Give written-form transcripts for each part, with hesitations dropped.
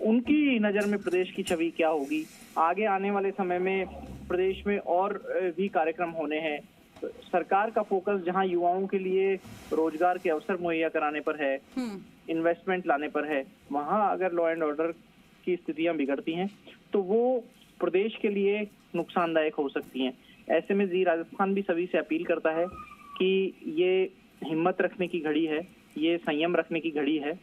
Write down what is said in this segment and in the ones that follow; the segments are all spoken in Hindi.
उनकी नज़र में प्रदेश की छवि क्या होगी। आगे आने वाले समय में प्रदेश में और भी कार्यक्रम होने हैं। सरकार का फोकस जहां युवाओं के लिए रोजगार के अवसर मुहैया कराने पर है, इन्वेस्टमेंट लाने पर है, वहां अगर लॉ एंड ऑर्डर की स्थितियां बिगड़ती हैं तो वो प्रदेश के लिए नुकसानदायक हो सकती हैं। ऐसे में जी राजस्थान भी सभी से अपील करता है कि ये हिम्मत रखने की घड़ी है, ये संयम रखने की घड़ी है।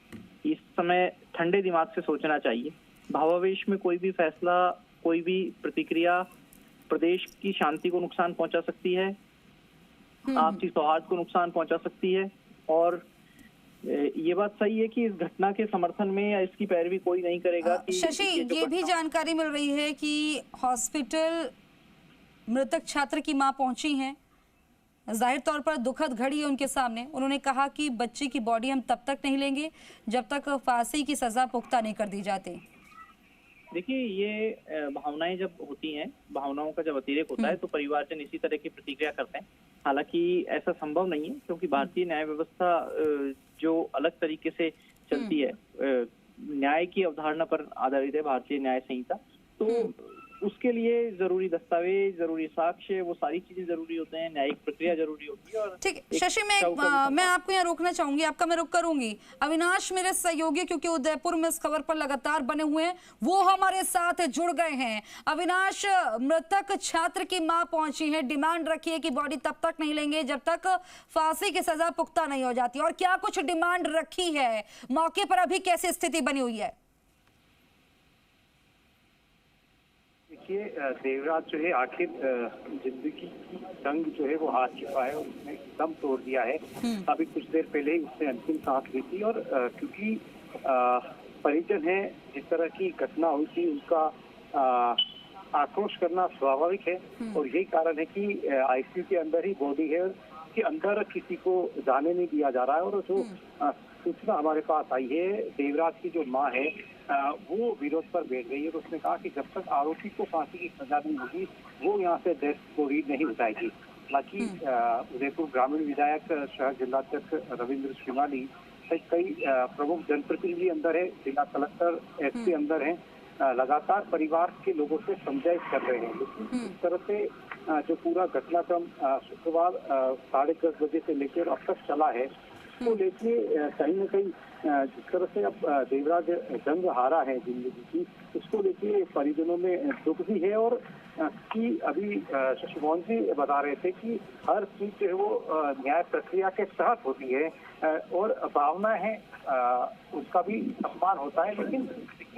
इस समय ठंडे दिमाग से सोचना चाहिए। भावावेश में कोई भी फैसला, कोई भी प्रतिक्रिया प्रदेश की शांति को नुकसान पहुंचा सकती है, आपसी सौहार्द को नुकसान पहुंचा सकती है। और ये बात सही है कि इस घटना के समर्थन में या इसकी पैरवी कोई नहीं करेगा। शशि, ये भी जानकारी मिल रही है कि हॉस्पिटल मृतक छात्र की मां पहुंची हैं। जाहिर तौर पर दुखद घड़ी है उनके सामने। उन्होंने कहा कि बच्चे की बॉडी हम तब तक नहीं लेंगे जब तक फांसी की सजा पुख्ता नहीं कर दी जाती। देखिए, ये भावनाएं जब होती हैं, भावनाओं का जब अतिरेक होता है तो परिवारजन इसी तरह की प्रतिक्रिया करते हैं। हालांकि ऐसा संभव नहीं है, क्योंकि भारतीय न्याय व्यवस्था जो अलग तरीके से चलती है, न्याय की अवधारणा पर आधारित है भारतीय न्याय संहिता। तो उसके लिए जरूरी दस्तावेज, जरूरी साक्ष्य, वो सारी चीजें जरूरी होते हैं, न्यायिक प्रक्रिया जरूरी होती है। और ठीक है शशि, मैं आपको यहाँ रोकना चाहूंगी, आपका मैं रुक करूंगी। अविनाश मेरे सहयोगी, क्योंकि उदयपुर में इस खबर पर लगातार बने हुए हैं, वो हमारे साथ जुड़ गए हैं। अविनाश, मृतक छात्र की मां पहुंची है, डिमांड रखी है कि बॉडी तब तक नहीं लेंगे जब तक फांसी की सजा पुख्ता नहीं हो जाती, और क्या कुछ डिमांड रखी है? मौके पर अभी कैसी स्थिति बनी हुई है? देखिए, देवराज जो है आखिर जिंदगी की जंग जो है वो हार चुका है और उसने दम तोड़ दिया है। अभी कुछ देर पहले ही उसने अंतिम सांस ली थी। और क्योंकि परिजन है, जिस तरह की घटना हुई थी उनका आक्रोश करना स्वाभाविक है। और यही कारण है कि आईसीयू के अंदर ही बॉडी है, उसके अंदर किसी को जाने नहीं दिया जा रहा है। और जो सूचना हमारे पास आई है, देवराज की जो माँ है वो विरोध पर बैठ गई है। और उसने कहा कि जब तक आरोपी को फांसी की सजा नहीं होगी वो यहाँ से डेथ बॉडी नहीं उठाएगी। हालांकि उदयपुर ग्रामीण विधायक शहर जिलाध्यक्ष रविंद्र श्रीमाली, कई प्रमुख जनप्रतिनिधि अंदर है, जिला कलेक्टर, एसपी अंदर है, लगातार परिवार के लोगों से समझाइश कर रहे हैं। लेकिन इस तरह से जो पूरा घटनाक्रम शुक्रवार 10:30 बजे से लेकर अब तक चला है, तो लेके कहीं न कहीं जिस तरह से अब देवराज जंग हारा है जिंदगी की, उसको लेके परिजनों में दुख भी है। और कि अभी शशि मोहन जी बता रहे थे कि हर चीज जो है वो न्याय प्रक्रिया के तहत होती है और भावना है उसका भी सम्मान होता है। लेकिन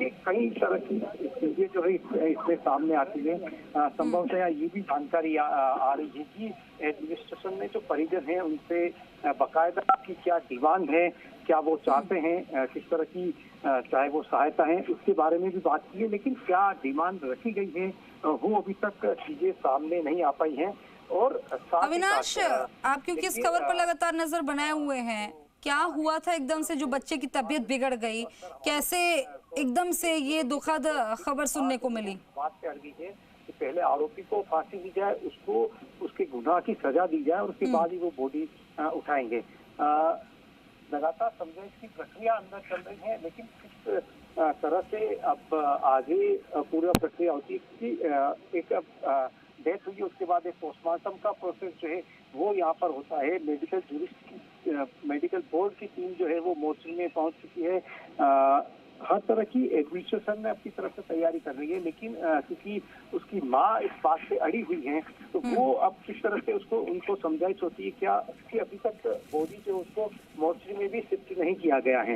ये कई तरह की चीजें जो है इसमें सामने आती है। संभवतः ये भी जानकारी आ रही है कि एडमिनिस्ट्रेशन ने जो परिजन है उनसे बकायदा की क्या डिमांड है, क्या वो चाहते हैं, किस तरह की चाहे वो सहायता है, उसके बारे में भी बात की है। लेकिन क्या डिमांड रखी गई है वो अभी तक चीजें सामने नहीं आ पाई हैं। और अविनाश, आप क्योंकि इस खबर पर लगातार नजर बनाए हुए हैं, क्या हुआ था एकदम से जो बच्चे की तबीयत बिगड़ गई? कैसे एकदम से ये दुखद खबर सुनने को मिली? बात कर दी है कि पहले आरोपी को फांसी दी जाए, उसको उसके गुनाह की सजा दी जाए और उसके बाद ही वो बॉडी उठाएंगे। लगातार समझाइश की प्रक्रिया अंदर चल रही है। लेकिन किस तरह से अब आगे पूरा प्रक्रिया होती है कि एक डेथ हुई, उसके बाद एक पोस्टमार्टम का प्रोसेस जो है वो यहाँ पर होता है। मेडिकल जूरिस्ट की मेडिकल बोर्ड की टीम जो है वो मोर्चे में पहुंच चुकी है। हर तरह की एडमिनिस्ट्रेशन में अपनी तरफ से तैयारी कर रही है। लेकिन क्योंकि उसकी माँ इस बात से अड़ी हुई है तो वो अब किस तरह से उसको उनको समझाइश होती है। क्या अभी तक बॉडी जो उसको मोर्चे में भी शिफ्ट नहीं किया गया है।